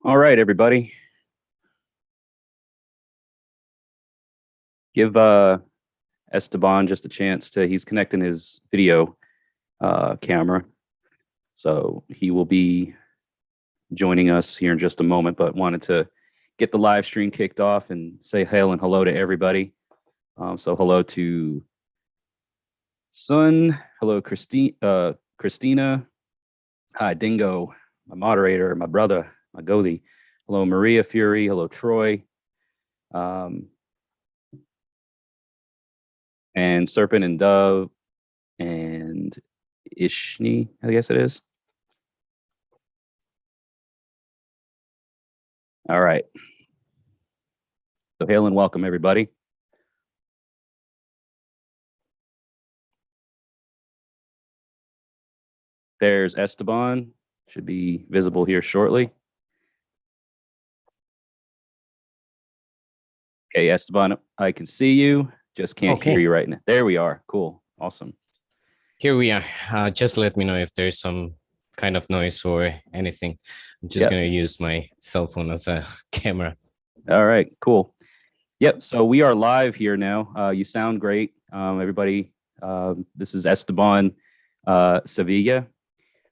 All right, everybody. Give Esteban just a chance he's connecting his video camera. So he will be joining us here in just a moment, but wanted to get the live stream kicked off and say hail and hello to everybody. So hello to Sun, hello Christina, hi Dingo, my moderator, my brother, my Gothi. Hello Maria Fury, hello Troy. And Serpent and Dove and Ishni, I guess it is. All right. So hail and welcome, everybody. There's Esteban, should be visible here shortly. Okay, Esteban, I can see you, just can't hear you right now. There we are. Cool. Awesome. Here we are. Just let me know if there's some kind of noise or anything. I'm just going to use my cell phone as a camera. All right, cool. Yep, so we are live here now. You sound great, everybody. This is Esteban Sevilla.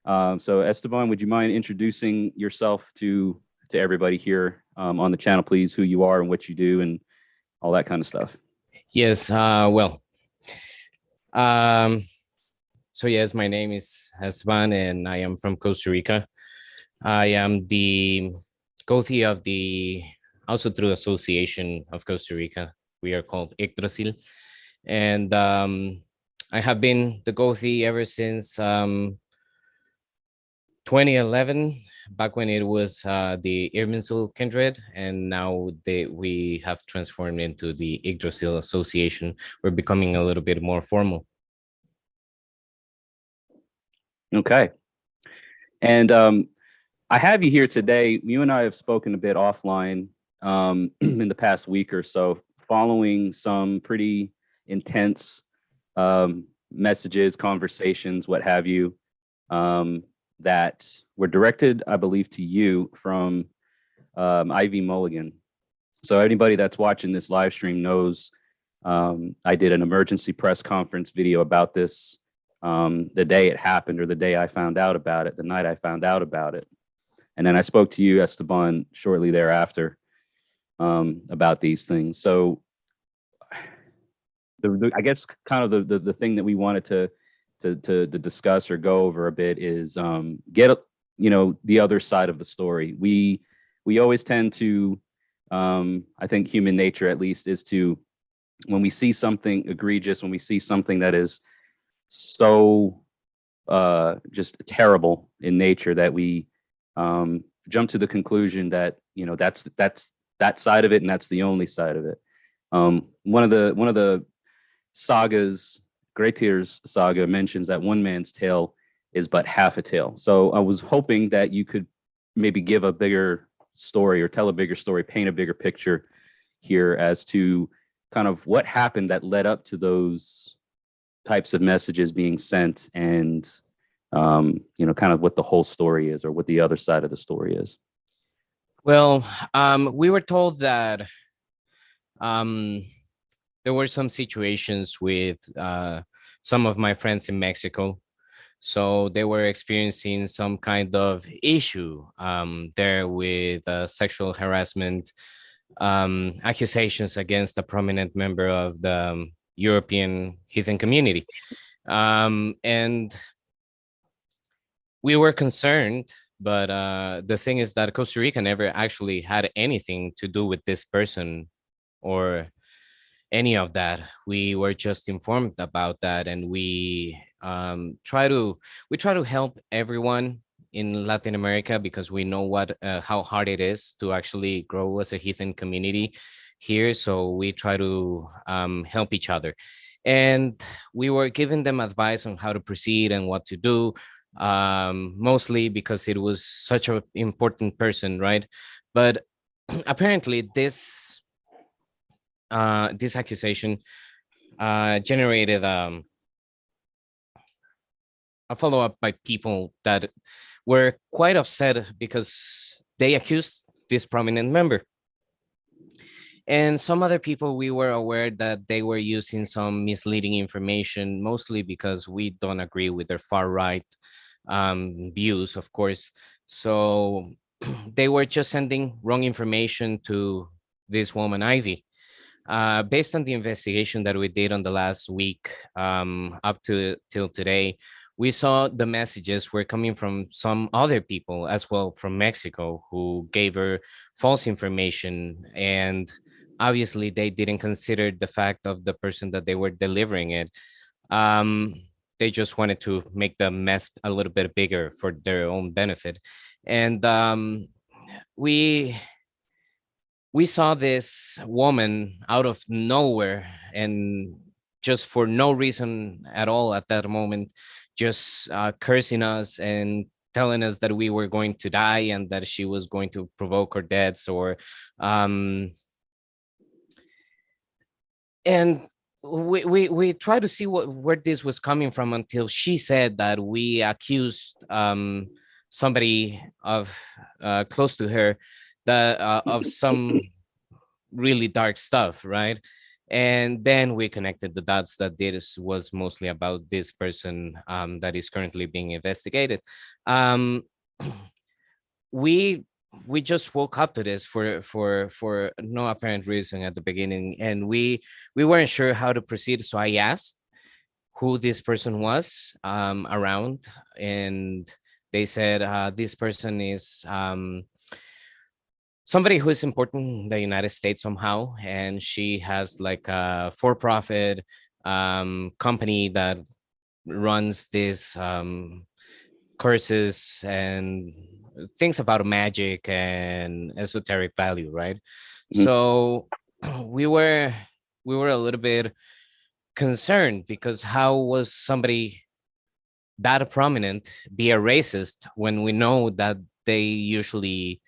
So Esteban, would you mind introducing yourself to everybody here on the channel, please, who you are and what you do and all that kind of stuff? Yes, so yes, my name is Esteban and I am from Costa Rica. I am the Gothi of the also through Association of Costa Rica. We are called Yggdrasil. And I have been the Gothi ever since 2011, back when it was the Irminsul Kindred, and now we have transformed into the Yggdrasil Association. We're becoming a little bit more formal. Okay. And I have you here today. You and I have spoken a bit offline in the past week or so, following some pretty intense messages, conversations, what have you, that were directed, I believe, to you from Ivy Mulligan. So anybody that's watching this live stream knows I did an emergency press conference video about this the day it happened, or the day I found out about it, the night I found out about it. And then I spoke to you, Esteban, shortly thereafter about these things. So I guess kind of the thing that we wanted to discuss or go over a bit is get the other side of the story. We always tend to I think human nature, at least, is to, when we see something egregious, when we see something that is so just terrible in nature, that we jump to the conclusion that that's that side of it, and that's the only side of it. One of the sagas, Grettir's saga, mentions that one man's tale is but half a tale. So I was hoping that you could maybe give a bigger story, or tell a bigger story, paint a bigger picture here as to kind of what happened that led up to those types of messages being sent, and kind of what the whole story is, or what the other side of the story is. Well, we were told that there were some situations with some of my friends in Mexico. So they were experiencing some kind of issue there with sexual harassment accusations against a prominent member of the European Heathen community. And we were concerned, but the thing is that Costa Rica never actually had anything to do with this person or any of that. We were just informed about that, and we try to help everyone in Latin America, because we know how hard it is to actually grow as a Heathen community here. So we try to help each other, and we were giving them advice on how to proceed and what to do, mostly because it was such an important person, right? But apparently this accusation generated a follow-up by people that were quite upset, because they accused this prominent member. And some other people, we were aware that they were using some misleading information, mostly because we don't agree with their far right views, of course. So they were just sending wrong information to this woman, Ivy. Based on the investigation that we did on the last week, up to till today, we saw the messages were coming from some other people as well from Mexico who gave her false information, and obviously they didn't consider the fact of the person that they were delivering it. Um, they just wanted to make the mess a little bit bigger for their own benefit, and we we saw this woman out of nowhere and just for no reason at all at that moment, just cursing us and telling us that we were going to die and that she was going to provoke our deaths, or and we tried to see where this was coming from until she said that we accused somebody of close to her that of some really dark stuff, right? And then we connected the dots that this was mostly about this person that is currently being investigated. Um, we we just woke up to this for no apparent reason at the beginning, and we weren't sure how to proceed. So I asked who this person was around, and they said this person is somebody who is important in the United States somehow, and she has like a for-profit company that runs this courses and things about magic and esoteric value, right? Mhm. So we were a little bit concerned because how was somebody that prominent be a racist when we know that they usually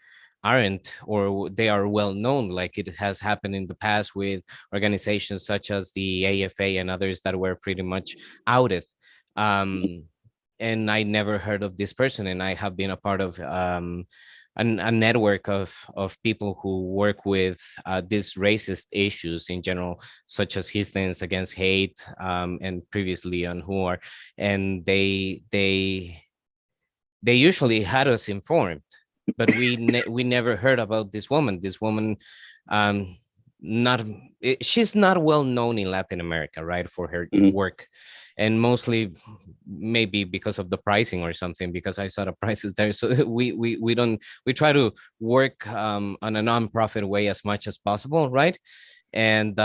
aren't, or they are well known, like it has happened in the past with organizations such as the AFA and others that were pretty much outed. Um, and I never heard of this person, and I have been a part of a network of people who work with these racist issues in general, such as Heathens Against Hate, and previously on Who Are, and they usually had us informed, but we never heard about this woman. This woman, um, not she's not well known in Latin America, right, for her Mhm. work, and mostly maybe because of the pricing or something. Because I saw the prices there, so we don't we try to work on a non-profit way as much as possible, right, and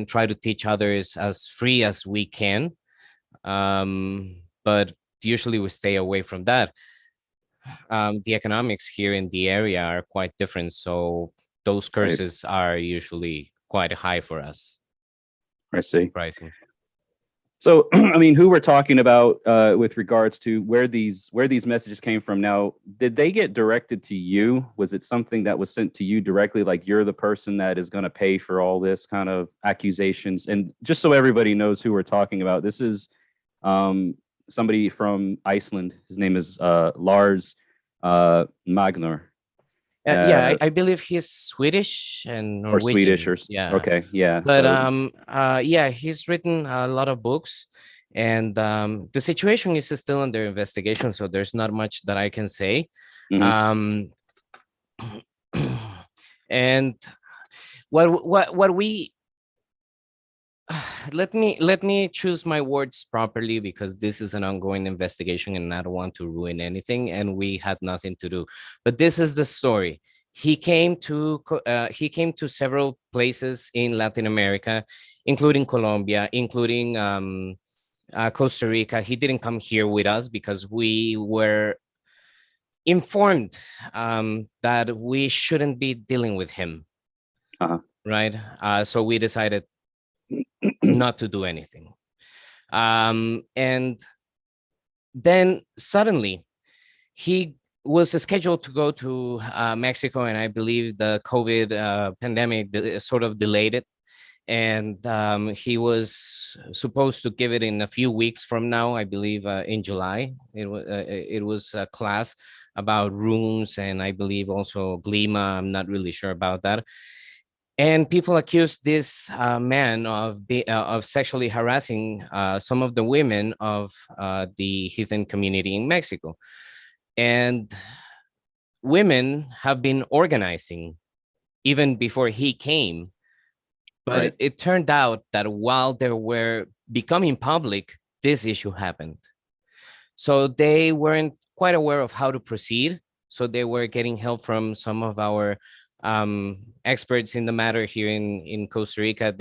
try to teach others as free as we can, but usually we stay away from that. The economics here in the area are quite different, so those Right. curses are usually quite high for us. I see. Pricing. So, I mean, who we're talking about with regards to where these messages came from? Now, did they get directed to you? Was it something that was sent to you directly, like you're the person that is going to pay for all this kind of accusations? And just so everybody knows who we're talking about, this is somebody from Iceland. His name is Lars Magnar. Yeah, I believe he's Swedish and Or Swedish, Norwegian. or Yeah, okay, yeah. but So yeah, he's written a lot of books, and the situation is still under investigation, so there's not much that I can say. mhm, Um, and what we let me choose my words properly, because this is an ongoing investigation and I don't want to ruin anything, and we had nothing to do. But this is the story. He came to several places in Latin America, including Colombia, including Costa Rica. He didn't come here with us because we were informed that we shouldn't be dealing with him, uh-huh. right? So we decided not to do anything. And then suddenly he was scheduled to go to Mexico, and I believe the COVID pandemic sort of delayed it. and he was supposed to give it in a few weeks from now, I believe, in July. It was a class about runes, and I believe also glima. I'm not really sure about that. And people accused this man of sexually harassing some of the women of the heathen community in Mexico. And women have been organizing even before he came. But Right. it turned out that while they were becoming public, this issue happened. So they weren't quite aware of how to proceed. So they were getting help from some of our experts in the matter here in Costa Rica.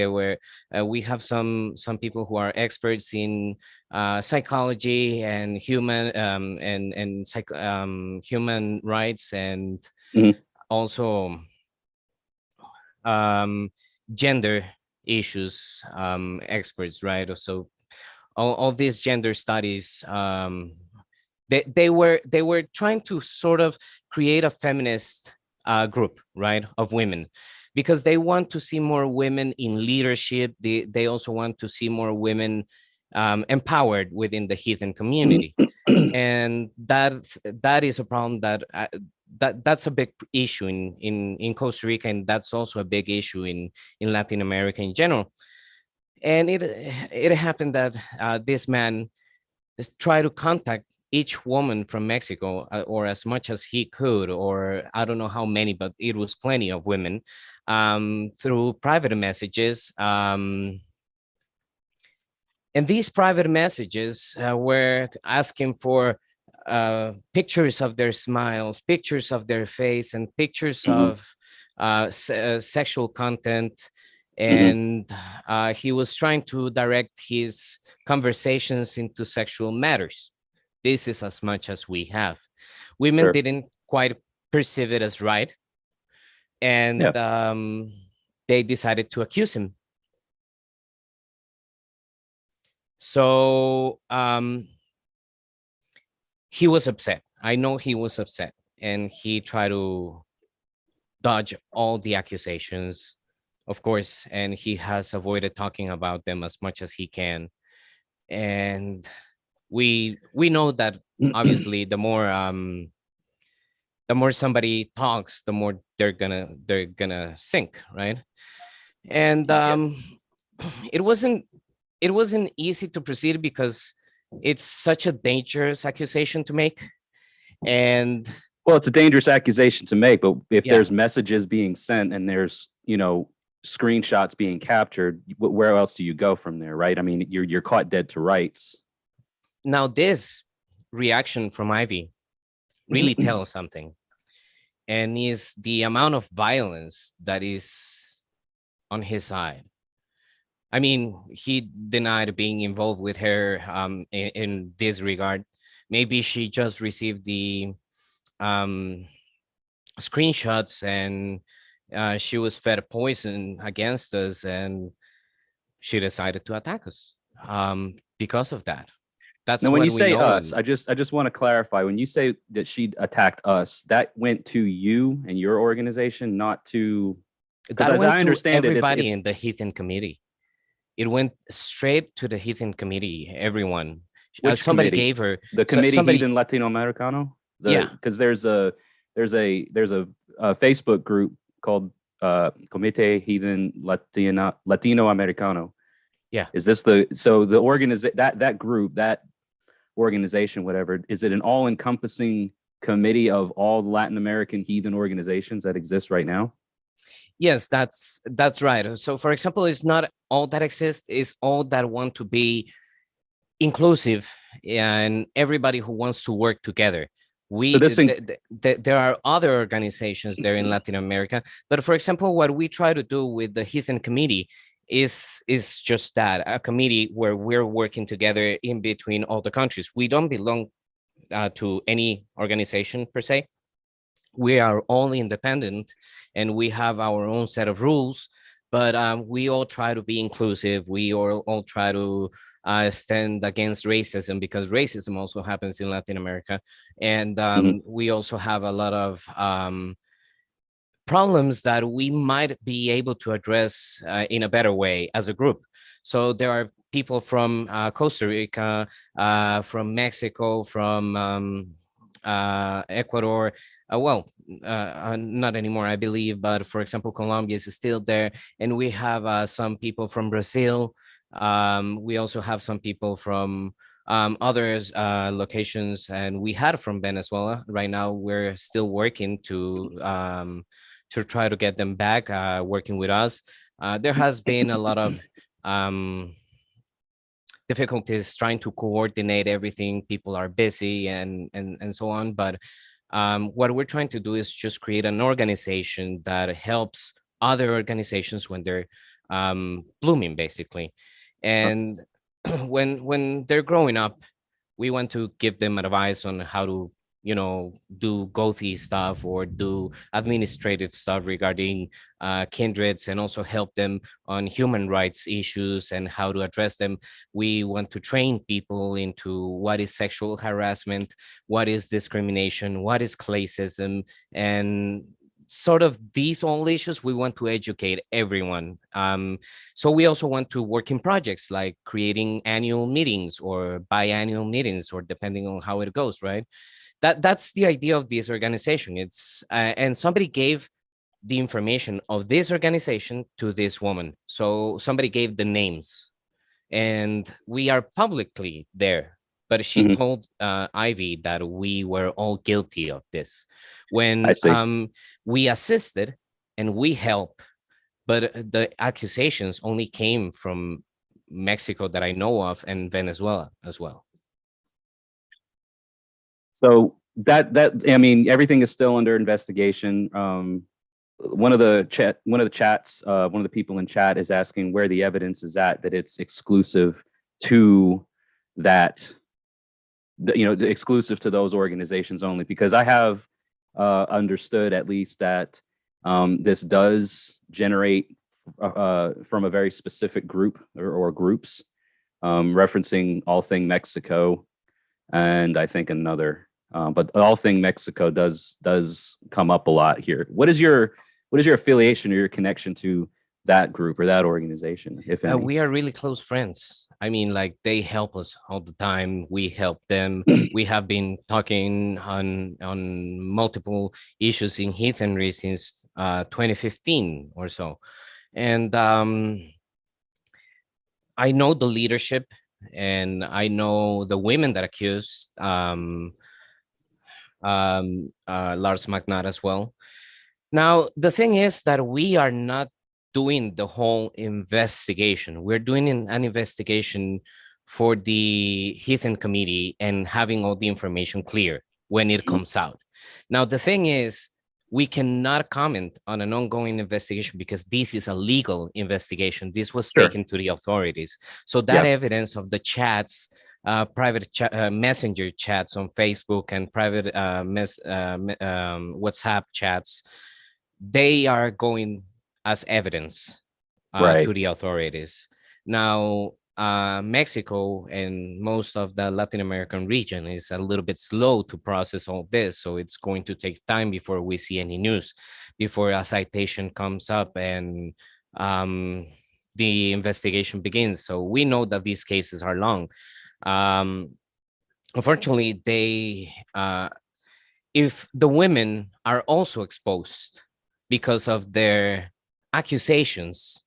We have some people who are experts in psychology and human rights, and Mhm. also um, gender issues experts, right? So all these gender studies, they were trying to sort of create a feminist group, right, of women, because they want to see more women in leadership. They also want to see more women empowered within the heathen community. And that is a problem that's a big issue in Costa Rica, and that's also a big issue in Latin America in general. And it happened that this man tried to contact each woman from Mexico, or as much as he could, or I don't know how many, but it was plenty of women, through private messages. And these private messages were asking for pictures of their smiles, pictures of their face, and pictures Mhm. of sexual content. Mhm. And he was trying to direct his conversations into sexual matters. This is as much as we have. Women Sure. didn't quite perceive it as right, Yeah. and they decided to accuse him. So he was upset. I know he was upset, and he tried to dodge all the accusations, of course, and he has avoided talking about them as much as he can. And we know that obviously the more somebody talks, the more they're gonna sink, right? And Yeah. it wasn't it wasn't easy to proceed because it's such a dangerous accusation to make. And Well, it's a dangerous accusation to make, but if yeah, there's messages being sent and there's, screenshots being captured, where else do you go from there, right? I mean, you're caught dead to rights. now this reaction from Ivy really tells something, and is the amount of violence that is on his side. I mean, he denied being involved with her in this regard. Maybe she just received the um, screenshots, and she was fed poison against us, and she decided to attack us because of that. Now, That's when what you we say know. us, And I just want to clarify. When you say that she attacked us, that went to you and your organization, not to, because that as went I to understand it, everybody it's in the Heathen committee. It went straight to the Heathen committee, everyone. which Somebody committee? gave her, The so committee somebody, Heathen Latino Americano. yeah, Because there's a Facebook group called Comité Heathen Latino Americano. yeah. Is this the organization that group, that organization, whatever? Is it an all encompassing committee of all Latin American heathen organizations that exist right now? Yes, that's right. So, for example, it's not all that exists; it's all that want to be inclusive, and everybody who wants to work together. So We this in, there are other organizations there in Latin America, but for example, what we try to do with the Heathen Committee is just that, a committee where we're working together in between all the countries. We don't belong to any organization per se. We are all independent, and we have our own set of rules, but we all try to be inclusive. We all try to stand against racism, because racism also happens in Latin America. And Mhm. we also have a lot of problems that we might be able to address in a better way as a group. So there are people from Costa Rica, from Mexico, from Ecuador. Not anymore, I believe, but for example, Colombia is still there. And we have some people from Brazil. We also have some people from others locations, and we had from Venezuela. Right now, we're still working to try to get them back working with us. There has been a lot of um, difficulties trying to coordinate everything. People are busy and so on. But what we're trying to do is just create an organization that helps other organizations when they're blooming, basically. And when they're growing up, we want to give them advice on how to do gothy stuff or do administrative stuff regarding kindreds, and also help them on human rights issues and how to address them. We want to train people into what is sexual harassment, what is discrimination, what is classism, and sort of these all issues. We want to educate everyone. So we also want to work in projects like creating annual meetings or biannual meetings, or depending on how it goes, right? That's the idea of this organization. It's and somebody gave the information of this organization to this woman. So somebody gave the names, and we are publicly there. But she Mhm. told Ivy that we were all guilty of this I when see. we assisted and we helped. But the accusations only came from Mexico that I know of, and Venezuela as well. So that I mean, everything is still under investigation. One of the chats, one of the people in chat is asking where the evidence is at that it's exclusive to that, exclusive to those organizations only. Because I have understood at least that this does generate from a very specific group or groups, referencing All Thing Mexico, and I think another. But All Thing Mexico does come up a lot here. What is your affiliation or your connection to that group or that organization, if any? We are really close friends. I mean, like, they help us all the time. We help them. We have been talking on multiple issues in Heathenry since 2015 or so. And I know the leadership, and I know the women that accused Lars Magnat as well. Now, the thing is that we are not doing the whole investigation. We're doing an investigation for the Heathen committee and having all the information clear when it comes out. Now, the thing is, we cannot comment on an ongoing investigation because this is a legal investigation. This was Sure. taken to the authorities. So that Yeah. evidence of the chats, private messenger chats on Facebook and private WhatsApp chats, they are going as evidence Right. to the authorities. Now, Mexico and most of the Latin American region is a little bit slow to process all this. So it's going to take time before we see any news, before a citation comes up and the investigation begins. So we know that these cases are long. Unfortunately, if the women are also exposed because of their accusations,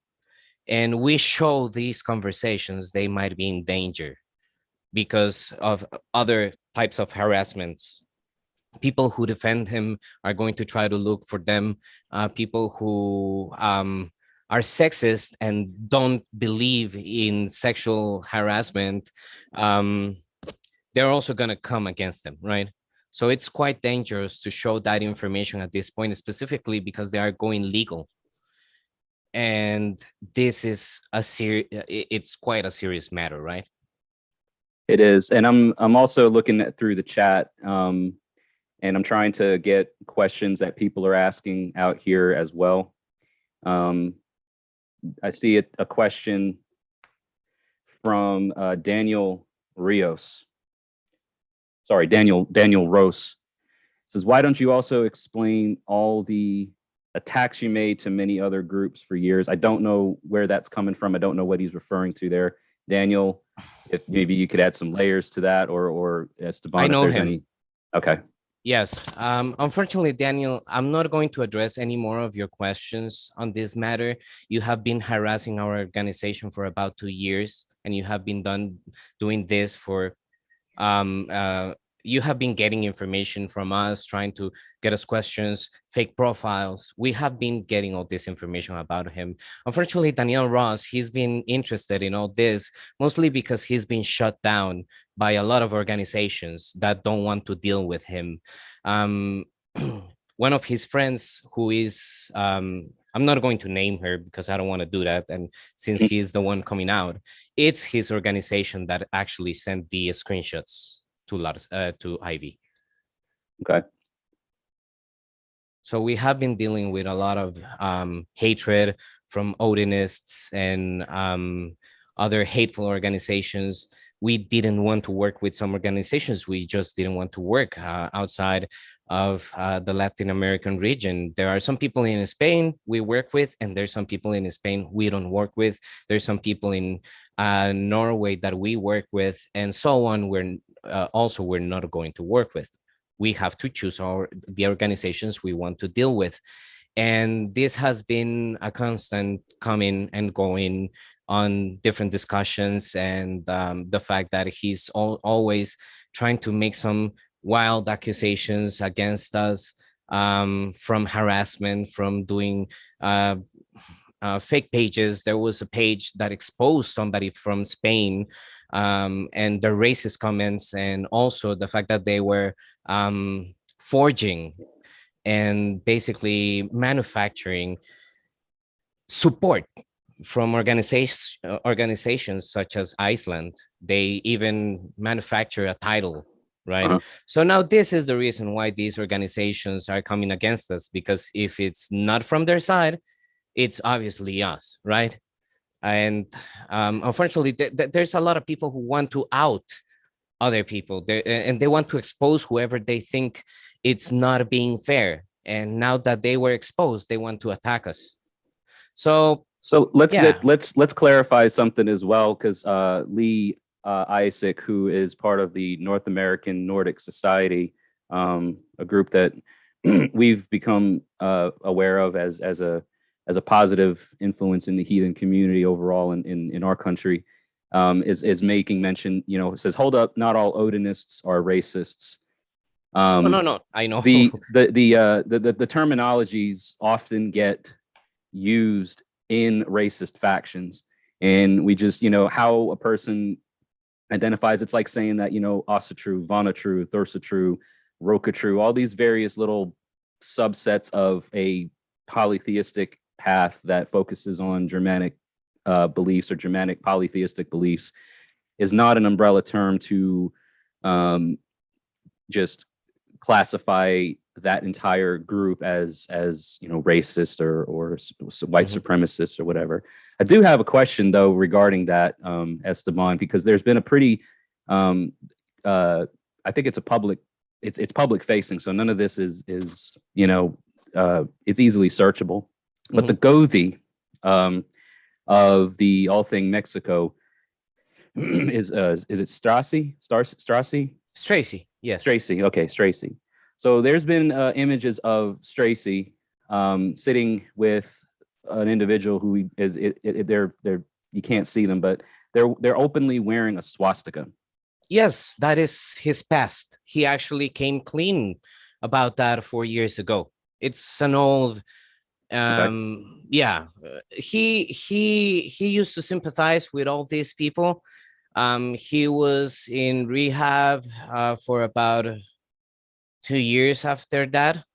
and we show these conversations, they might be in danger because of other types of harassments. People who defend him are going to try to look for them. People who are sexist and don't believe in sexual harassment, they're also going to come against them, right? So it's quite dangerous to show that information at this point, specifically because they are going legal. And this is it's quite a serious matter, right? It is, and I'm also looking through the chat, and I'm trying to get questions that people are asking out here as well. I see a question from Daniel Rios. Sorry, Daniel Rose says, "Why don't you also explain all the attacks you made to many other groups for years. I don't know where that's coming from. I don't know what he's referring to there. Daniel, if maybe you could add some layers to that, or I Esteban, if know there's him. any. Okay. Yes. Unfortunately, Daniel, I'm not going to address any more of your questions on this matter. You have been harassing our organization for about 2 years, and you have been doing this for um, uh, you have been getting information from us, trying to get us questions, fake profiles. We have been getting all this information about him. Unfortunately, Daniel Ross, he's been interested in all this, mostly because he's been shut down by a lot of organizations that don't want to deal with him. Um, one of his friends who is I'm not going to name her because I don't want to do that. And since he's the one coming out, it's his organization that actually sent the screenshots to to Ivy. Okay. So we have been dealing with a lot of hatred from Odinists and other hateful organizations. We didn't want to work with some organizations. We just didn't want to work outside of the Latin American region. There are some people in Spain we work with, and there's some people in Spain we don't work with. There's some people in Norway that we work with, and so on. We're not going to work with. We have to choose the organizations we want to deal with. And this has been a constant coming and going on different discussions, and the fact that he's always trying to make some wild accusations against us, from harassment, from doing fake pages. There was a page that exposed somebody from Spain, and the racist comments, and also the fact that they were forging and basically manufacturing support from organizations such as Iceland. They even manufacture a title, right? Uh-huh. So now this is the reason why these organizations are coming against us, because if it's not from their side, it's obviously us, right? And unfortunately, there's a lot of people who want to out other people there, and they want to expose whoever they think it's not being fair. And now that they were exposed, they want to attack us. So let's yeah. let's clarify something as well, because Lee Isaac, who is part of the North American Nordic Society, a group that we've become aware of as a positive influence in the heathen community overall in our country, is making mention. Says, hold up, not all Odinists are racists. No, I know. The terminologies often get used in racist factions, and we just, how a person identifies. It's like saying that, Asatru, Vanatru, Thursatru, Rokatru, all these various little subsets of a polytheistic path that focuses on Germanic beliefs or Germanic polytheistic beliefs, is not an umbrella term to just classify that entire group as racist or white supremacist or whatever. I do have a question though regarding that, Esteban, because there's been a pretty I think it's public facing, so none of this is it's easily searchable. But the Gothi of the All Thing Mexico is it Strassi? Stracy, yes. Stracy, okay, Stracy. So there's been images of Stracy sitting with an individual who they're you can't see them, but they're openly wearing a swastika. Yes, that is his past. He actually came clean about that 4 years ago. It's an old yeah. He used to sympathize with all these people. He was in rehab for about 2 years after that.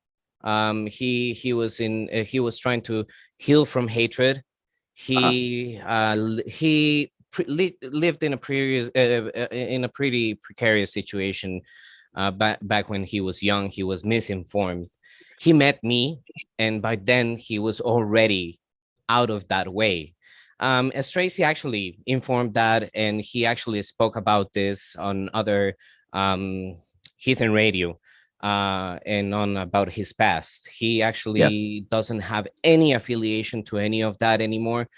He was trying to heal from hatred. He lived in a pretty precarious situation back when he was young. He was misinformed. He met me, and by then he was already out of that way. As Tracy actually informed that, and he actually spoke about this on other Heathen radio. and on about his past. He Yeah. actually doesn't have any affiliation to any of that anymore.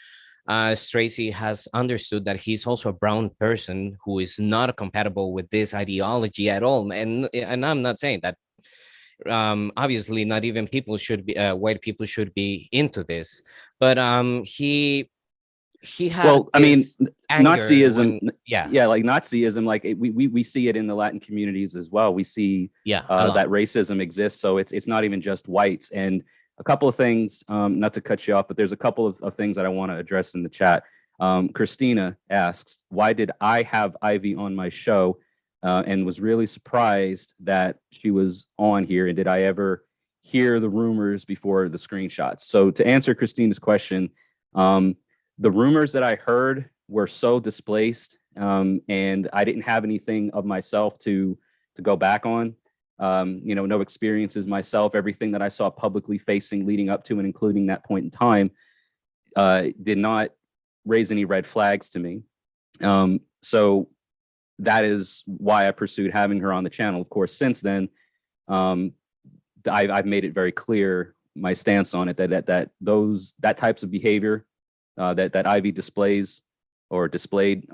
Tracy has understood that he's also a brown person who is not compatible with this ideology at all. And I'm not saying that obviously not even people should be white people should be into this, but he had Well, I mean, this anger Nazism, when yeah, yeah, like Nazism, like we see it in the Latin communities as well. We see yeah, a that lot. racism exists. So it's not even just whites. And a couple of things, not to cut you off, but there's a couple of things that I want to address in the chat. Christina asks, why did I have Ivy on my show? And was really surprised that she was on here. And did I ever hear the rumors before the screenshots? So to answer Christina's question, the rumors that I heard were so displaced, and I didn't have anything of myself to go back on. No experiences myself. Everything that I saw publicly facing leading up to and including that point in time did not raise any red flags to me. So that is why I pursued having her on the channel. Of course, since then, I've made it very clear my stance on it that types of behavior that Ivy displays or displayed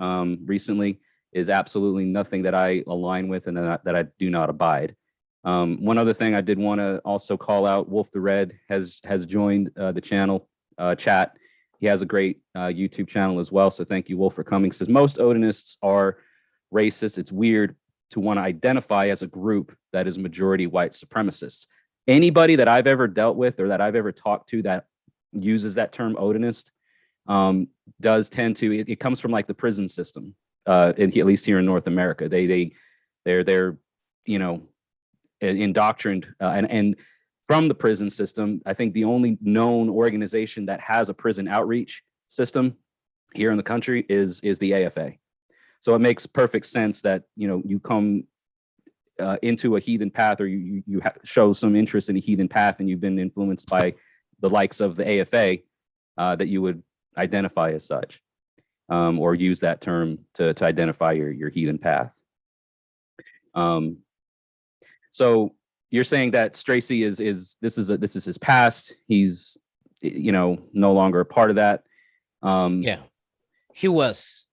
recently is absolutely nothing that I align with and that I do not abide. One other thing I did want to also call out: Wolf the Red has joined the channel chat. He has a great YouTube channel as well. So thank you, Wolf, for coming. Says most Odinists are racist. It's weird to want to identify as a group that is majority white supremacists. Anybody that I've ever dealt with or that I've ever talked to that uses that term Odinist does tend to it comes from like the prison system, at least here in North America. They're indoctrined and from the prison system. I think the only known organization that has a prison outreach system here in the country is the AFA. So it makes perfect sense that you come into a heathen path, or you show some interest in a heathen path, and you've been influenced by the likes of the AFA, that you would identify as such, or use that term to identify your heathen path. So you're saying that Stracy is this is his past. He's no longer a part of that. Yeah, he was.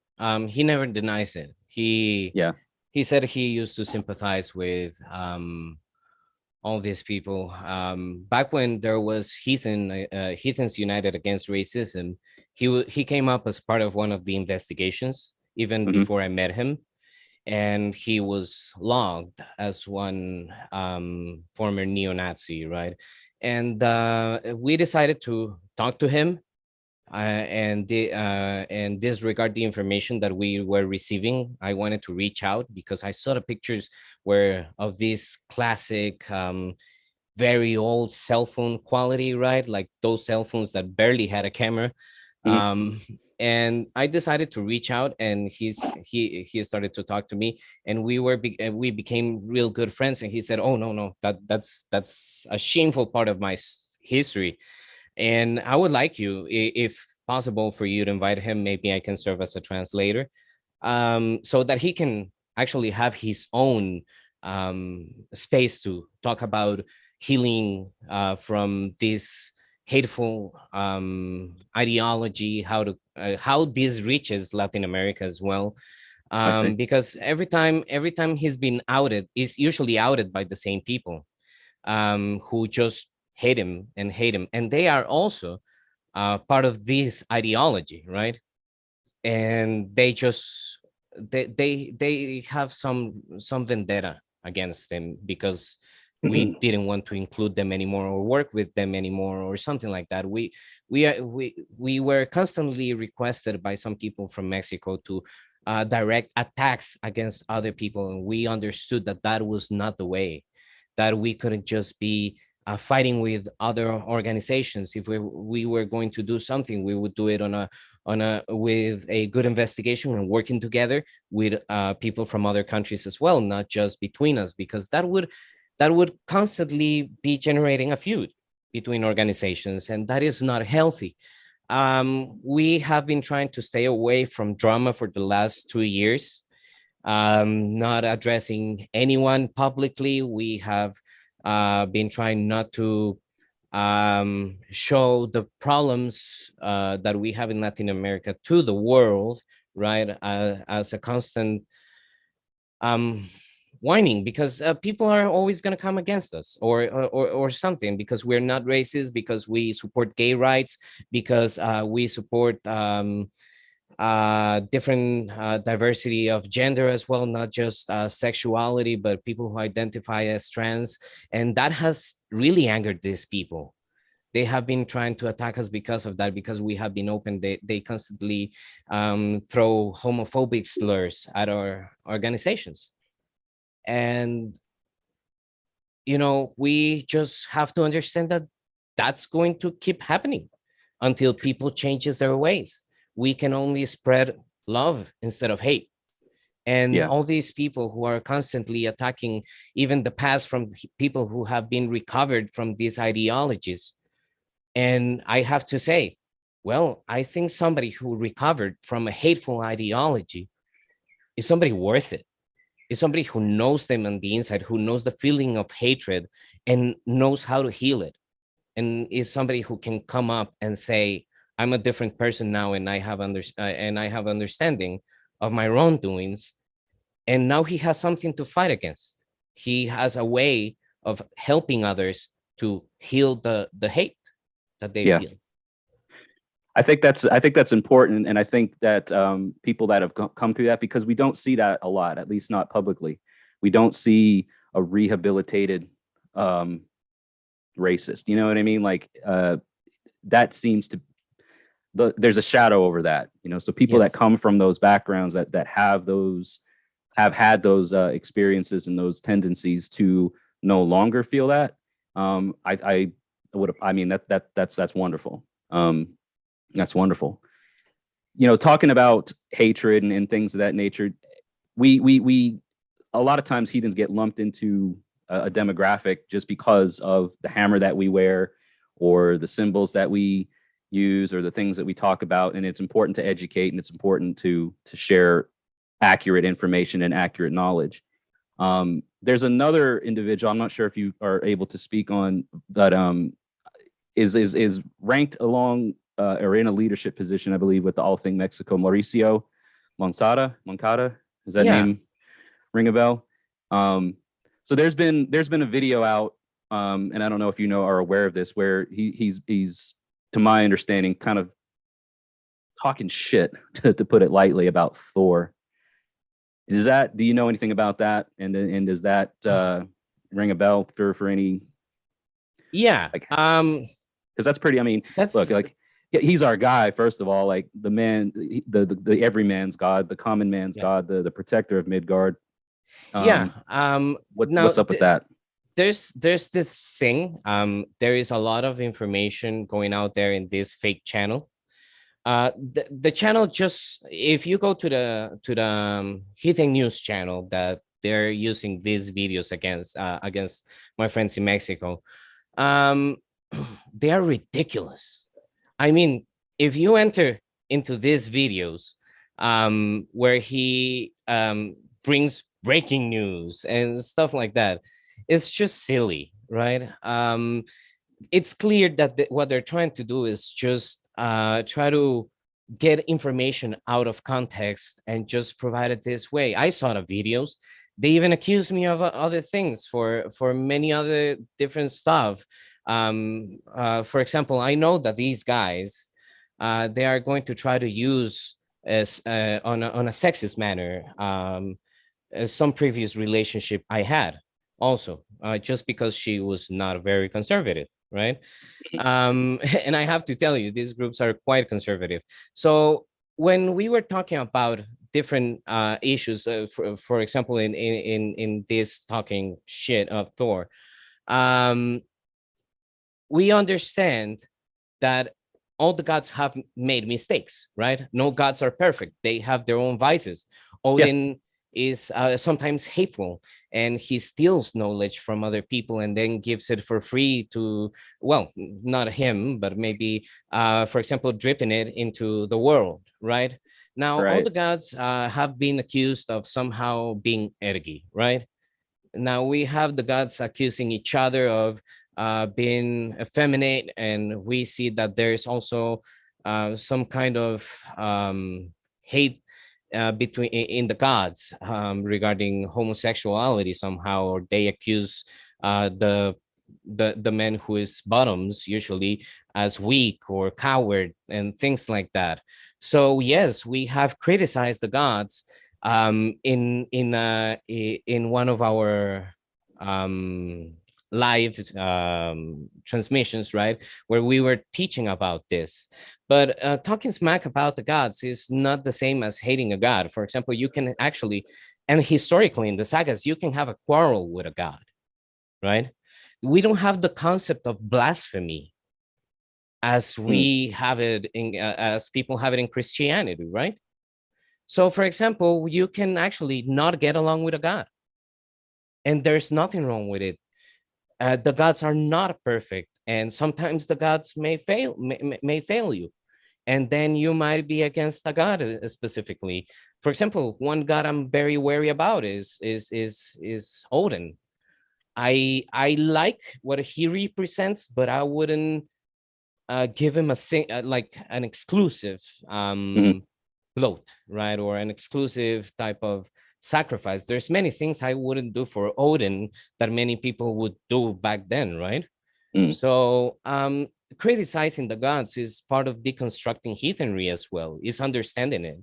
He never denies it. Yeah. He said he used to sympathize with all these people. Back when there was Heathens United Against Racism, he came up as part of one of the investigations, even Mm-hmm. before I met him, and he was logged as one former neo-Nazi, right? And we decided to talk to him and disregard the information that we were receiving. I wanted to reach out because I saw the pictures were of this classic very old cell phone quality, right? Like those cell phones that barely had a camera. Mm-hmm. And I decided to reach out, and he started to talk to me, and we became real good friends. And he said, "Oh no, that's a shameful part of my history, and I would like you, if possible, for you to invite him. Maybe I can serve as a translator, so that he can actually have his own space to talk about healing from this hateful ideology, how this reaches Latin America as well." I see. Because every time he's been outed, is usually outed by the same people who just hate him, and they are also part of this ideology, right? And they have some vendetta against them because we didn't want to include them anymore or work with them anymore or something like that. We were constantly requested by some people from Mexico to direct attacks against other people, and we understood that that was not the way, that we couldn't just be fighting with other organizations. If we were going to do something, we would do it with a good investigation and working together with people from other countries as well, not just between us, because that would constantly be generating a feud between organizations, and that is not healthy. We have been trying to stay away from drama for the last 2 years. not addressing anyone publicly. We have been trying not to show the problems that we have in Latin America to the world, right? As a constant um, whining, because people are always going to come against us, or something, because we're not racist, because we support gay rights, because we support different diversity of gender as well, not just sexuality, but people who identify as trans. And that has really angered these people. They have been trying to attack us because of that, because we have been open. They constantly throw homophobic slurs at our organizations. And, we just have to understand that that's going to keep happening until people changes their ways. We can only spread love instead of hate. And Yeah. all these people who are constantly attacking even the past from people who have been recovered from these ideologies. And I have to say, well, I think somebody who recovered from a hateful ideology is somebody worth it. Is somebody who knows them on the inside, who knows the feeling of hatred and knows how to heal it. And is somebody who can come up and say, I'm a different person now, and I have understanding of my wrongdoings. And now he has something to fight against. He has a way of helping others to heal the hate that they Yeah. feel. I think that's important, and I think that people that have come through that, because we don't see that a lot, at least not publicly. We don't see a rehabilitated racist. You know what I mean? Like that seems to there's a shadow over that. So people that Yes. come from those backgrounds that have had those experiences and those tendencies to no longer feel that. I would. I mean that's wonderful. That's wonderful. Talking about hatred and things of that nature, we a lot of times heathens get lumped into a demographic just because of the hammer that we wear or the symbols that we use or the things that we talk about. And it's important to educate, and it's important to share accurate information and accurate knowledge. There's another individual, I'm not sure if you are able to speak on, but is ranked along or in a leadership position, I believe, with the All Thing Mexico, Mauricio Moncada. Does that name ring a bell? So there's been a video out, and I don't know if you are aware of this, where he's to my understanding kind of talking shit to put it lightly about Thor. Do you know anything about that? And does that ring a bell for any? Yeah. Because that's pretty. I mean, look, like he's our guy. First of all, like the man, the every man's God, the common man's God, the protector of Midgard. What's up with that? There's this thing. There is a lot of information going out there in this fake channel. The channel, just if you go to the Heathen news channel that they're using these videos against my friends in Mexico, they are ridiculous. I mean, if you enter into these videos, where he brings breaking news and stuff like that, it's just silly, right? It's clear that what they're trying to do is just try to get information out of context and just provide it this way. I saw the videos. They even accused me of other things for many other different stuff. For example, I know that these guys, they are going to try to use as on a sexist manner some previous relationship I had also, just because she was not very conservative, right? And I have to tell you, these groups are quite conservative. So when we were talking about different issues, for example, in this talking shit of Thor, we understand that all the gods have made mistakes, right? No gods are perfect. They have their own vices. Odin is sometimes hateful, and he steals knowledge from other people and then gives it for free to, well, not him, but maybe, for example, dripping it into the world, right? Now, all Right. the gods have been accused of somehow being ergi, right? Now we have the gods accusing each other of being effeminate, and we see that there's also some kind of hate between in the gods regarding homosexuality somehow, or they accuse the man who is bottoms usually as weak or coward and things like that. So yes, we have criticized the gods in one of our um live transmissions, right, where we were teaching about this. But talking smack about the gods is not the same as hating a god. For example, you can actually, and historically in the sagas, you can have a quarrel with a god, right? We don't have the concept of blasphemy as Mm. we have it in as people have it in Christianity, right? So, for example, you can actually not get along with a god, and there's nothing wrong with it. The gods are not perfect, and sometimes the gods may fail you, and then you might be against a god specifically. For example, one god I'm very wary about is Odin. I like what he represents, but I wouldn't give him like an exclusive Mhm. bloat, right? Or an exclusive type of sacrifice. There's many things I wouldn't do for Odin that many people would do back then, right? Mm. So criticizing the gods is part of deconstructing heathenry as well, is understanding it.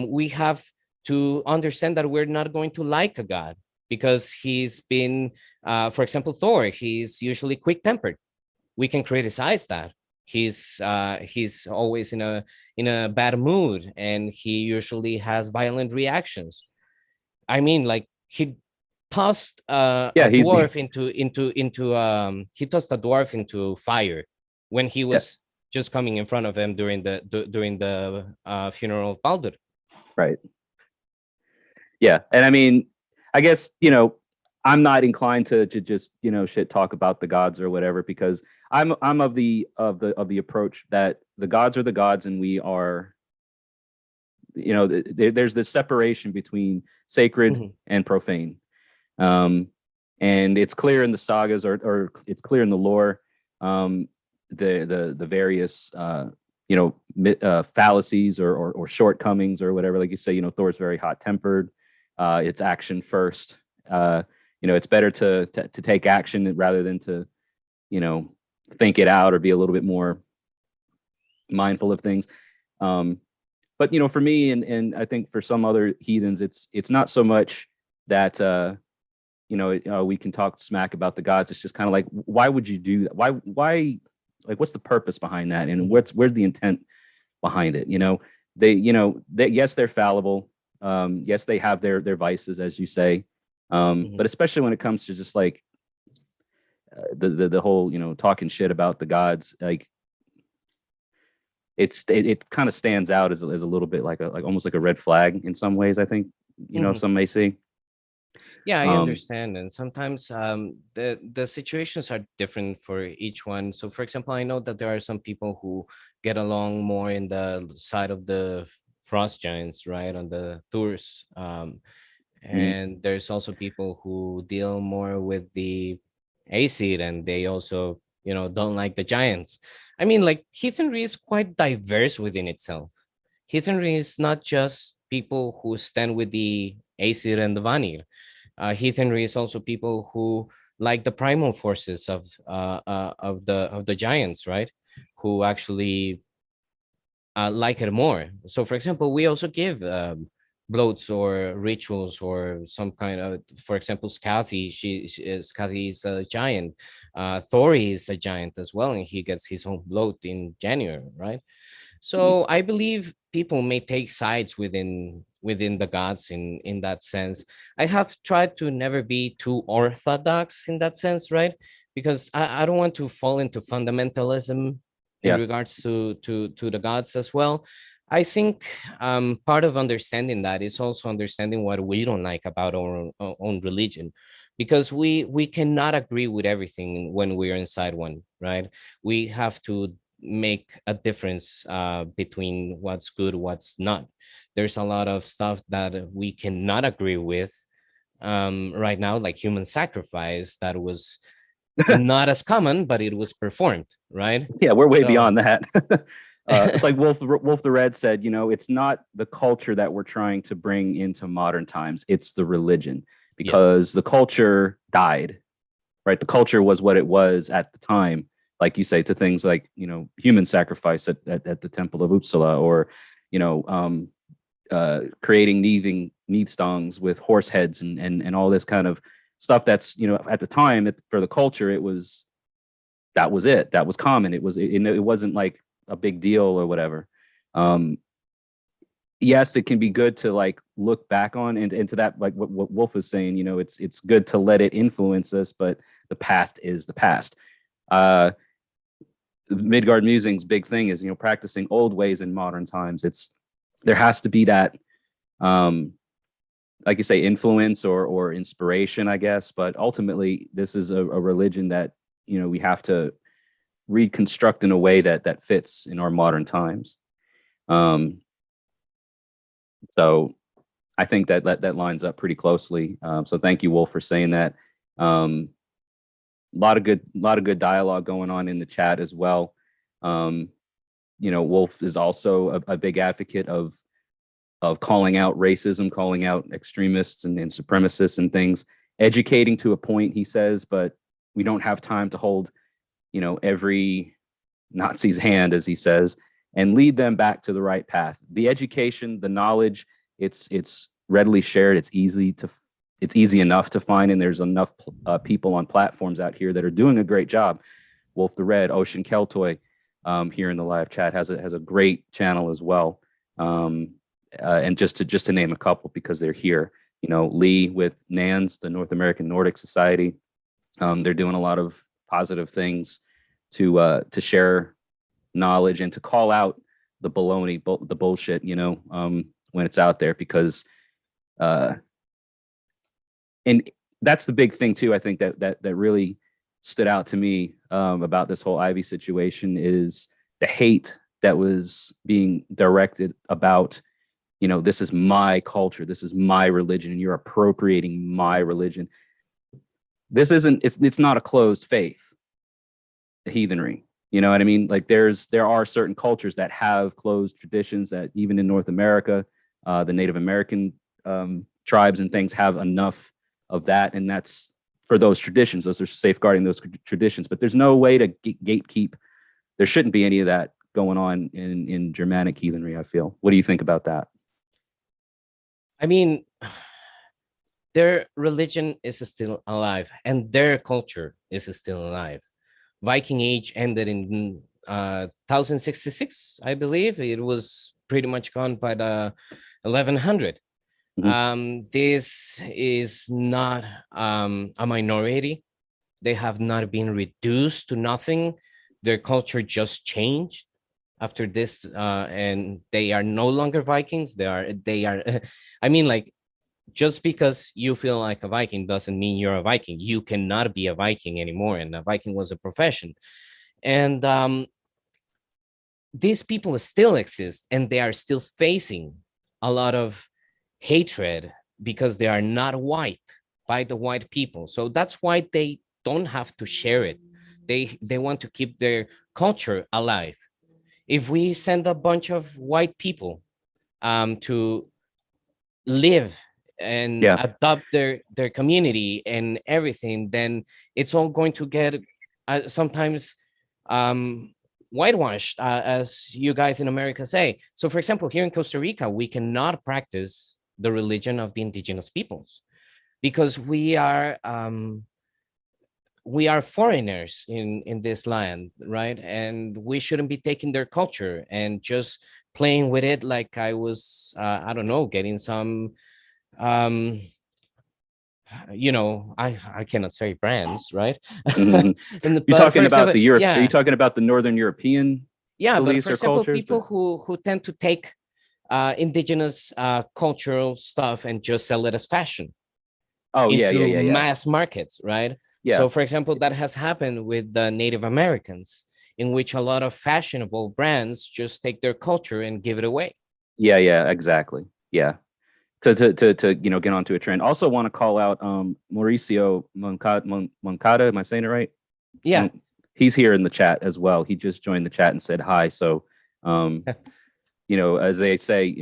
We have to understand that we're not going to like a god because he's been, for example, Thor, he's usually quick tempered. We can criticize that. He's always in a bad mood, and he usually has violent reactions. I mean, like he tossed Yeah, a he's dwarf into he tossed a dwarf into fire when he yeah, was just coming in front of him during the funeral of Baldur. right. Yeah, and I mean, I guess I'm not inclined to just shit talk about the gods or whatever, because I'm of the approach that the gods are the gods, and we are, there's this separation between sacred Mhm. and profane. um and it's clear in the sagas, or it's clear in the lore, the various fallacies, or shortcomings or whatever. Like you say, Thor's very hot tempered. It's action first. It's better to take action rather than to you know think it out or be a little bit more mindful of things. um but for me, and I think for some other heathens, it's not so much that we can talk smack about the gods. It's just kind of like, why would you do that? Why, like, what's the purpose behind that, and Mhm. where's the intent behind it? Yes, they're fallible. Yes, they have their vices, as you say. But Mhm. especially when it comes to just like the whole talking shit about the gods, like it kind of stands out as a little bit like almost like a red flag in some ways, I think, Mhm. some may see. Yeah, I um understand, and sometimes the situations are different for each one. So, for example, I know that there are some people who get along more in the side of the frost giants, right, on the Thurs, mhm. and there's also people who deal more with the acid, and they also don't like the giants. I mean, like heathenry is quite diverse within itself. Heathenry is not just people who stand with the acid and the vanir. Heathenry is also people who like the primal forces of the giants, right? Who actually like it more. So, for example, we also give bloats or rituals or some kind of, for example, Scathy is a giant. Thori is a giant as well, and he gets his own bloat in January, right? So I believe people may take sides within the gods in that sense. I have tried to never be too orthodox in that sense, right? Because I don't want to fall into fundamentalism in Yeah. regards to the gods as well. I think part of understanding that is also understanding what we don't like about our own religion, because we cannot agree with everything when we're inside one, right? We have to make a difference between what's good, what's not. There's a lot of stuff that we cannot agree with right now, like human sacrifice, that was not as common, but it was performed, right? Yeah, we're way So beyond that. It's like Wolf the Red said, you know, it's not the culture that we're trying to bring into modern times, it's the religion, yes, because the culture died, right? The culture was what it was at the time, like you say, to things like, you know, human sacrifice at the Temple of Uppsala, or, you know, creating neath stongs with horse heads and all this kind of stuff that's, you know, at the time for the culture, it was, that was it. That was common. It wasn't like a big deal or whatever. Um, yes, it can be good to like look back on and into that, like what Wolf was saying. You know, it's good to let it influence us, but the past is the past. Uh, Midgard Musings' big thing is, you know, practicing old ways in modern times. It's, there has to be that, um, like you say, influence or inspiration, I guess. But ultimately, this is a religion that, you know, we have to reconstruct in a way that fits in our modern times. Um, so I think that lines up pretty closely. So thank you, Wolf, for saying that. Um, a lot of good dialogue going on in the chat as well. Um, you know, Wolf is also a big advocate of calling out racism, calling out extremists and supremacists and things, educating to a point, he says, but we don't have time to hold, you know, every Nazi's hand, as he says, and lead them back to the right path. The education, the knowledge, it's readily shared. It's easy enough to find, and there's enough people on platforms out here that are doing a great job. Wolf the Red, Ocean Keltoy, here in the live chat has a great channel as well. And just to name a couple because they're here, you know, Lee with NANS, the North American Nordic Society. They're doing a lot of positive things to share knowledge and to call out the baloney, the bullshit, you know, when it's out there, because and that's the big thing too. I think that really stood out to me about this whole Ivy situation is the hate that was being directed about, you know, this is my culture, this is my religion, and you're appropriating my religion. This isn't, it's not a closed faith, the heathenry. You know what I mean? Like there are certain cultures that have closed traditions that even in North America, the Native American tribes and things have enough of that. And that's for those traditions. Those are safeguarding those traditions. But there's no way to gatekeep. There shouldn't be any of that going on in Germanic heathenry, I feel. What do you think about that? I mean, their religion is still alive and their culture is still alive. Viking Age ended in 1066, I believe. It was pretty much gone by the 1100. This is not a minority. They have not been reduced to nothing. Their culture just changed after this, and they are no longer Vikings. They are. I mean, like, just because you feel like a Viking doesn't mean you're a Viking. You cannot be a Viking anymore, and a Viking was a profession. And these people still exist, and they are still facing a lot of hatred because they are not white by the white people. So that's why they don't have to share it. They want to keep their culture alive. If we send a bunch of white people to live and Yeah. adopt their community and everything, then it's all going to get sometimes whitewashed, as you guys in America say. So, for example, here in Costa Rica, we cannot practice the religion of the indigenous peoples because we are foreigners in this land, right? And we shouldn't be taking their culture and just playing with it like I was, I don't know, getting some, you know, I cannot say brands, right? Mm-hmm. And You're but for talking about example, the Europe? Are you yeah, talking about the Northern European yeah. But beliefs for or example, cultures? people But who tend to take indigenous cultural stuff and just sell it as fashion oh yeah, yeah, into yeah, yeah, mass markets, right? yeah. So, for example, that has happened with the Native Americans. in which a lot of fashionable brands just take their culture and give it away. Yeah, exactly. Yeah. To get onto a trend. Also want to call out Mauricio Moncada. Am I saying it right? Yeah. He's here in the chat as well. He just joined the chat and said hi. So as they say,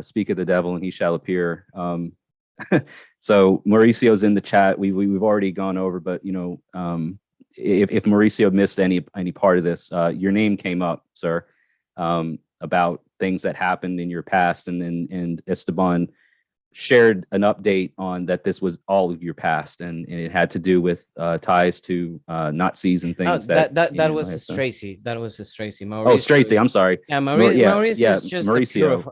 speak of the devil and he shall appear. So Mauricio's in the chat. We've already gone over, but if Mauricio missed any part of this, your name came up, sir, about things that happened in your past, and Esteban shared an update on that this was all of your past, and it had to do with ties to Nazis and things. That was Tracy. That was Tracy. Oh, Tracy. I'm sorry. Yeah, Mauricio is just Mauricio.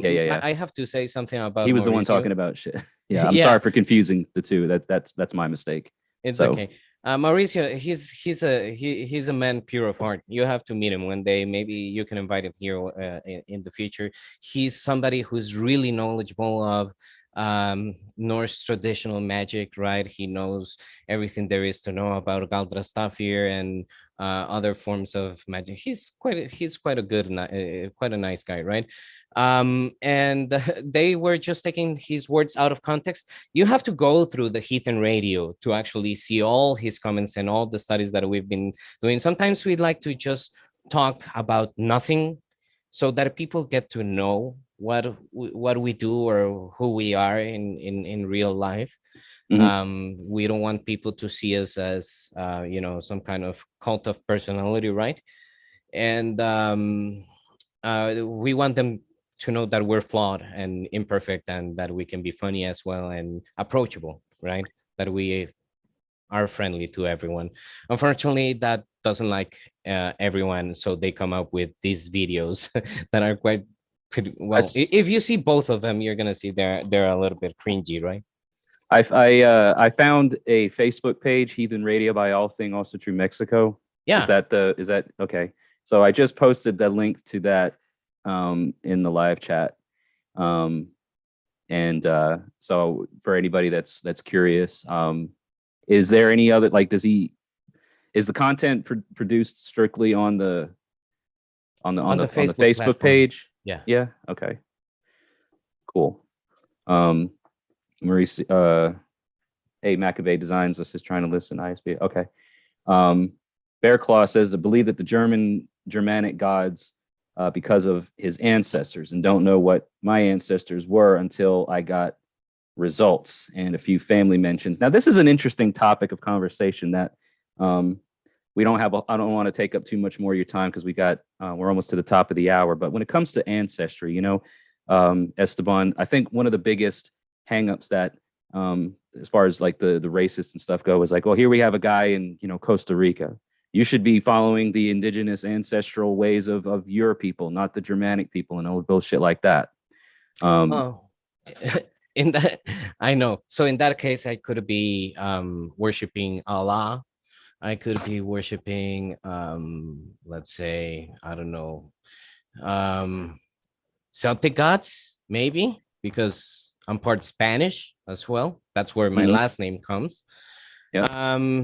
Yeah. I have to say something about. He was Mauricio. The one talking about shit. Yeah, I'm sorry for confusing the two. That's my mistake. It's okay. Mauricio, he's a man pure of heart. You have to meet him one day. Maybe you can invite him here in the future. He's somebody who's really knowledgeable of Norse traditional magic, right? He knows everything there is to know about Galdrastafir and other forms of magic. He's quite a good, quite a nice guy, right? And they were just taking his words out of context. You have to go through the Heathen radio to actually see all his comments and all the studies that we've been doing. Sometimes we'd like to just talk about nothing so that people get to know what we do or who we are in real life. We don't want people to see us as some kind of cult of personality, right? And we want them to know that we're flawed and imperfect, and that we can be funny as well and approachable, right? That we are friendly to everyone. Unfortunately, that doesn't like everyone, so they come up with these videos that are quite pretty well. If you see both of them, you're gonna see they're a little bit cringy, right? I found a Facebook page, Heathen Radio by All Thing Also True Mexico. Yeah. Is that okay? So I just posted the link to that in the live chat. So for anybody that's curious, is there any other, like, is the content produced strictly on the Facebook page? Yeah. Okay. Cool. Maurice, hey, Maccabee Designs, this is trying to listen. ISB. Okay. Bear Claw says to believe that the Germanic gods, because of his ancestors, and don't know what my ancestors were until I got results and a few family mentions. Now, this is an interesting topic of conversation that we don't have. I don't want to take up too much more of your time because we're almost to the top of the hour. But when it comes to ancestry, Esteban, I think one of the biggest hangups that, as far as like the racist and stuff go, is like, well, here we have a guy in Costa Rica. You should be following the indigenous ancestral ways of your people, not the Germanic people, and all bullshit like that. In that, I know. So in that case, I could be worshiping Allah. I could be worshiping, let's say, I don't know, Celtic gods, maybe, because I'm part Spanish as well. That's where my last name comes. Yeah.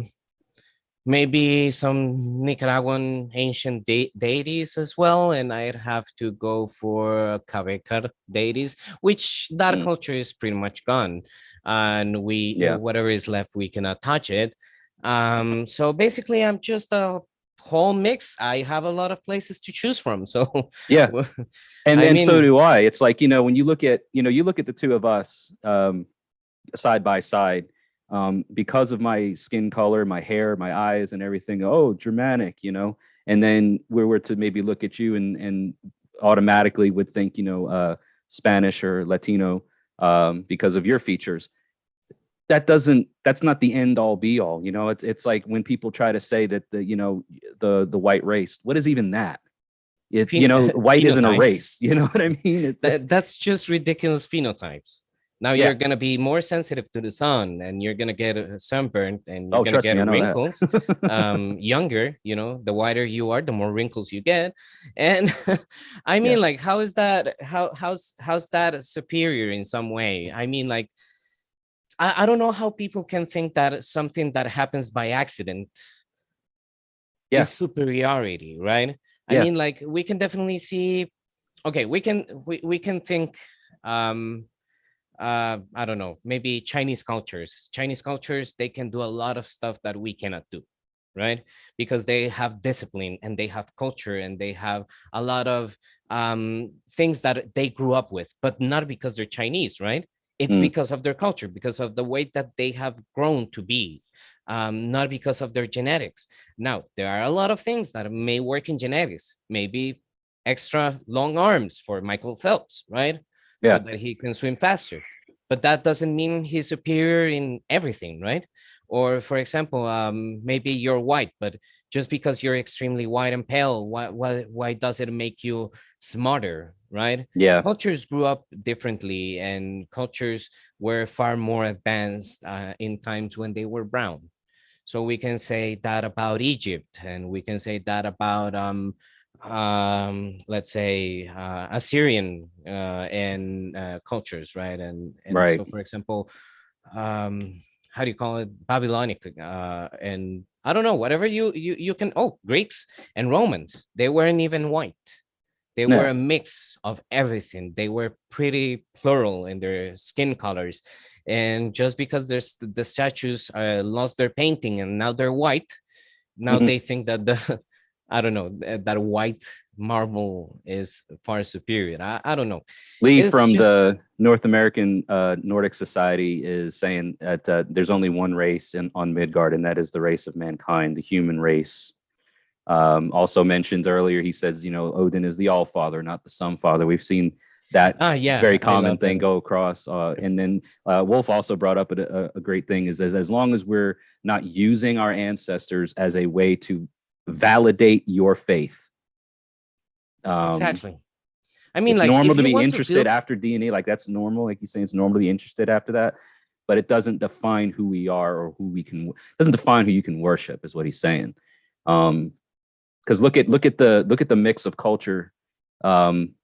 Maybe some Nicaraguan ancient deities as well, and I'd have to go for Cabecar deities, which that culture is pretty much gone, and whatever is left, we cannot touch it. So basically, I'm just a whole mix. I have a lot of places to choose from. So yeah, and so do I. It's like, when you look at the two of us side by side. Because of my skin color, my hair, my eyes, and everything. Oh, Germanic, and then we were to maybe look at you and automatically would think, Spanish or Latino, because of your features. That's not the end all be all. It's like when people try to say that the white race, what is even that? If white isn't a race, you know what I mean? That's just ridiculous phenotypes. Now you're going to be more sensitive to the sun, and you're going to get sunburned, and you're going to get wrinkles. Younger, the whiter you are, the more wrinkles you get. And I mean, like, how is that? How's that superior in some way? I mean, like, I don't know how people can think that something that happens by accident Yeah. is superiority, right? I Yeah. mean, like we can definitely see. Okay, we can think. I don't know, maybe Chinese cultures, they can do a lot of stuff that we cannot do, right? Because they have discipline and they have culture and they have a lot of things that they grew up with, but not because they're Chinese, right? It's Mm. because of their culture, because of the way that they have grown to be, not because of their genetics. Now there are a lot of things that may work in genetics, maybe extra long arms for Michael Phelps, right? So Yeah. that he can swim faster. But that doesn't mean he's superior in everything, right? Or for example, maybe you're white, but just because you're extremely white and pale, why does it make you smarter, right? Yeah. Cultures grew up differently, and cultures were far more advanced in times when they were brown. So we can say that about Egypt, and we can say that about let's say Assyrian and cultures, right? And Right. so, for example, how do you call it, Babylonic, and I don't know, whatever you can. Oh, Greeks and Romans, they weren't even white. They were Yeah. a mix of everything. They were pretty plural in their skin colors. And just because there's the statues lost their painting and now they're white, now Hmm. they think that the I don't know, that white marble is far superior. I don't know. Lee It's from just the North American Nordic Society is saying that there's only one race on Midgard, and that is the race of mankind, the human race. Also mentioned earlier, he says, Odin is the All Father, not the Son Father. We've seen that yeah, very I common love thing that. go across. And then Wolf also brought up a great thing is as long as we're not using our ancestors as a way to validate your faith. Um, Exactly. I mean, it's like normal if to you be want to interested feel, after DNA, like that's normal. Like he's saying, it's normal to be interested after that, but it doesn't define who we are or who we can. Doesn't define who you can worship, is what he's saying. Because look at the mix of culture. Um,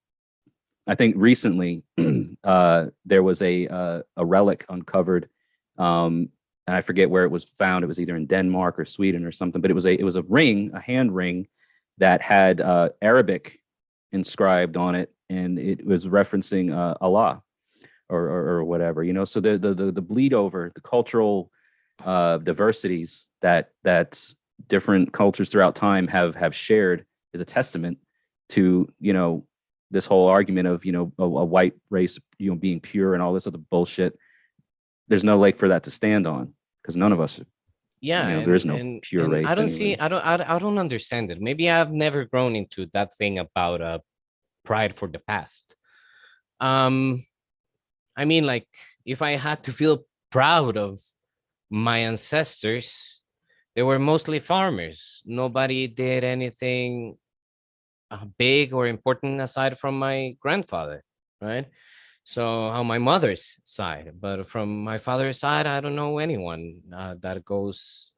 I think recently there was a relic uncovered, and I forget where it was found. It was either in Denmark or Sweden or something, but it was a ring, a hand ring that had Arabic inscribed on it, and it was referencing Allah or whatever. So the bleed over, the cultural diversities that different cultures throughout time have shared is a testament to this whole argument of a white race being pure and all this other bullshit. There's no leg for that to stand on because none of us, yeah, there is no and pure and I race don't see, anyway. I don't understand it. Maybe I've never grown into that thing about pride for the past. Um, I mean, like, if I had to feel proud of my ancestors, they were mostly farmers. Nobody did anything big or important aside from my grandfather, right? So on my mother's side, but from my father's side, I don't know anyone that goes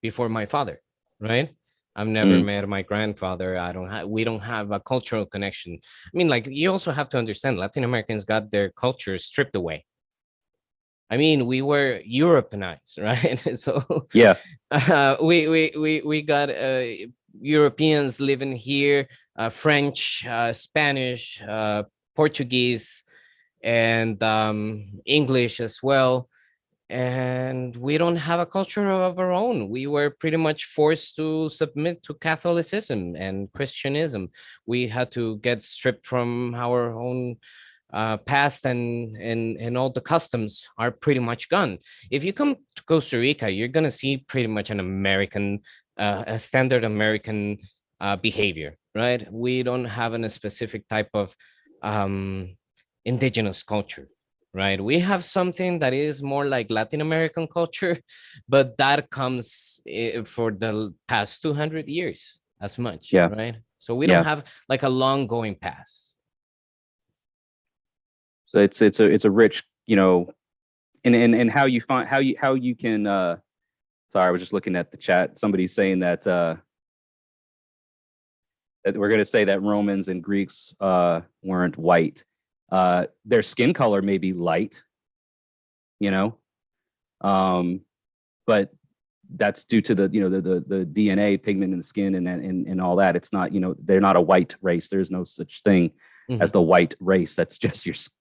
before my father, right? I've never Mm. met my grandfather. I don't have. We don't have a cultural connection. I mean, like you also have to understand, Latin Americans got their culture stripped away. I mean, we were Europeanized, right? So Yeah. we got Europeans living here, French, Spanish, Portuguese, and English as well. And we don't have a culture of our own. We were pretty much forced to submit to Catholicism and Christianism. We had to get stripped from our own past, and all the customs are pretty much gone. If you come to Costa Rica, you're gonna see pretty much an American, a standard American behavior, right? We don't have a specific type of um, indigenous culture, right? We have something that is more like Latin American culture, but that comes for the past 200 years as much, Yeah. right? So we don't Yeah. have like a long going past. So it's a rich, and how you find how you can sorry, I was just looking at the chat. Somebody's saying that we're going to say that Romans and Greeks weren't white. Their skin color may be light, you know, um, but that's due to the, the DNA pigment in the skin and all that. It's not, they're not a white race. There's no such thing as the white race. That's just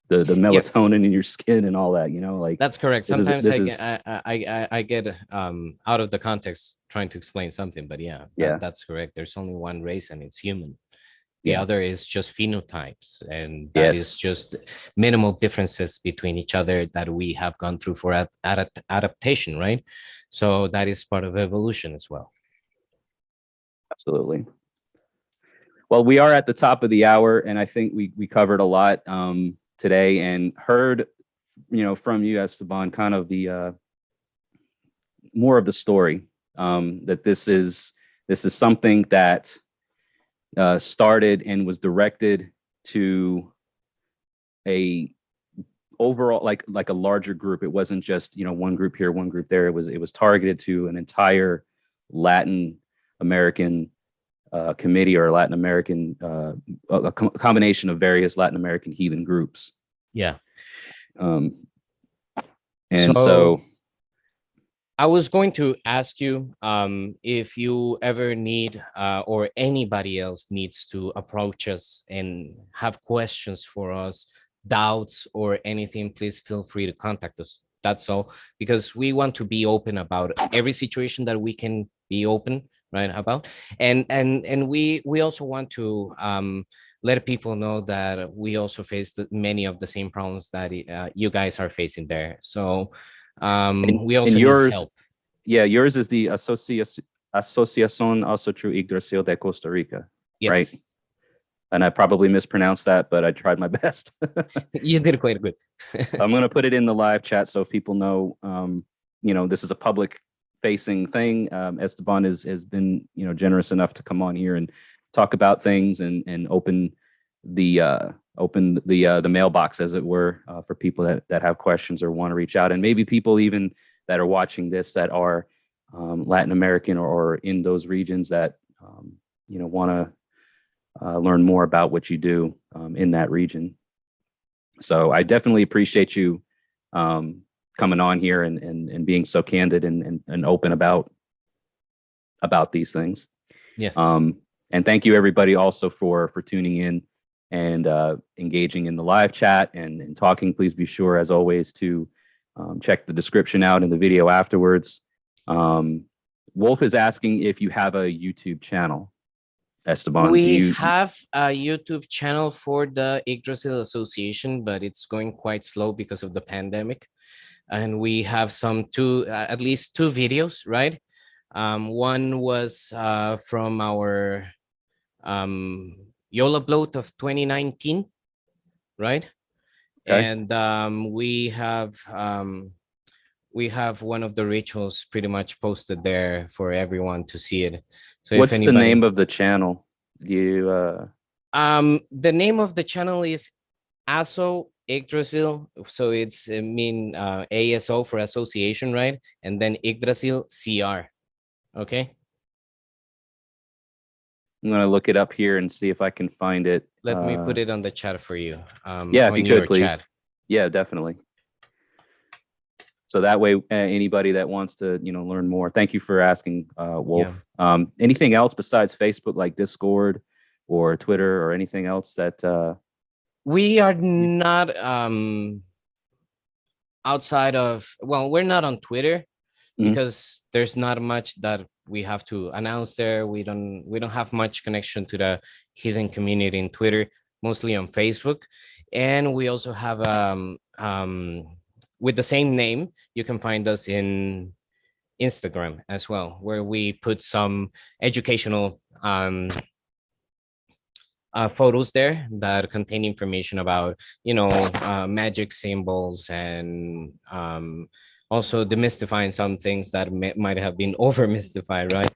the melatonin in your skin and all that, like that's correct. Sometimes I get out of the context trying to explain something, but that's correct. There's only one race and it's human. The other is just phenotypes, and that is just minimal differences between each other that we have gone through for adaptation, right? So that is part of evolution as well. Absolutely. Well, we are at the top of the hour, and I think we covered a lot today, and heard, from you, Esteban, kind of the more of the story, that this is something that started and was directed to a overall, like a larger group. It wasn't just, one group here, one group there. It was targeted to an entire Latin American committee, or Latin American, a combination of various Latin American heathen groups. Yeah. And so I was going to ask you if you ever need, or anybody else needs to approach us and have questions for us, doubts or anything, please feel free to contact us. That's all, because we want to be open about every situation that we can be open, right, about. And we also want to let people know that we also face many of the same problems that you guys are facing there. So we also need help. Yeah, yours is the Asociación Ancestry Yggdrasil de Costa Rica, right? And I probably mispronounced that, but I tried my best. You did quite good. I'm going to put it in the live chat so people know, this is a public facing thing. Esteban has been, generous enough to come on here and talk about things and open the mailbox, as it were, for people that have questions or want to reach out. And maybe people even that are watching this that are Latin American or in those regions that, want to learn more about what you do in that region. So I definitely appreciate you coming on here and being so candid and open about these things. Yes. And thank you everybody also for tuning in and engaging in the live chat and talking. Please be sure, as always, to check the description out in the video afterwards. Wolf is asking if you have a YouTube channel. Esteban, we have a YouTube channel for the Yggdrasil Association, but it's going quite slow because of the pandemic. And we have at least two videos, right? One was from our Yola Bloat of 2019, right? Okay. And we have one of the rituals pretty much posted there for everyone to see it. So what's the name of the channel? The name of the channel is ASO Yggdrasil. So it's ASO for association, right? And then Yggdrasil CR. Okay. I'm gonna look it up here and see if I can find it. Let me put it on the chat for you. Yeah, if you could, please. Chat. Yeah, definitely. So that way, anybody that wants to, learn more. Thank you for asking, Wolf. Yeah. Anything else besides Facebook, like Discord or Twitter or anything else that? We are not outside of. Well, we're not on Twitter because there's not much that we have to announce there. We don't have much connection to the Heathen community in Twitter. Mostly on Facebook, and we also have with the same name, you can find us in Instagram as well, where we put some educational photos there that contain information about, magic symbols and also demystifying some things that might have been over mystified, right?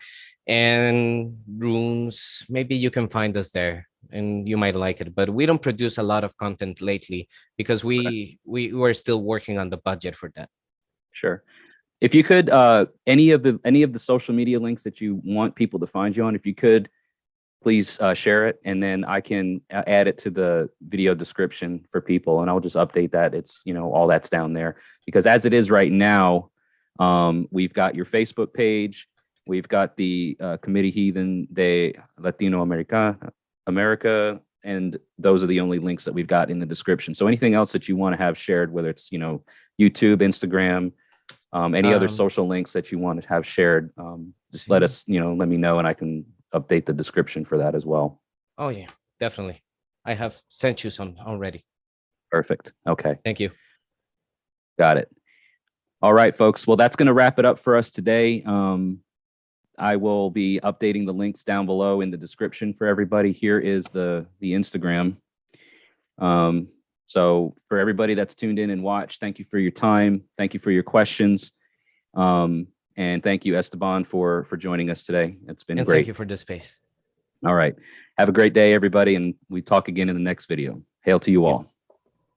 And runes, maybe you can find us there and you might like it, but we don't produce a lot of content lately because we were still working on the budget for that. Sure. If you could, any of the social media links that you want people to find you on, if you could, please share it, and then I can add it to the video description for people, and I'll just update that. It's, all that's down there, because as it is right now, We've got your Facebook page. We've got the Committee Heathen de Latino America, and those are the only links that we've got in the description. So anything else that you want to have shared, whether it's, YouTube, Instagram, any other social links that you want to have shared, just let me know, and I can update the description for that as well. Oh yeah, definitely. I have sent you some already. Perfect. Okay. Thank you. Got it. All right, folks. Well, that's going to wrap it up for us today. I will be updating the links down below in the description for everybody. Here is the Instagram. So for everybody that's tuned in and watched, thank you for your time. Thank you for your questions. And thank you, Esteban, for joining us today. It's been great. Thank you for the space. All right. Have a great day, everybody. And we talk again in the next video. Hail to you all.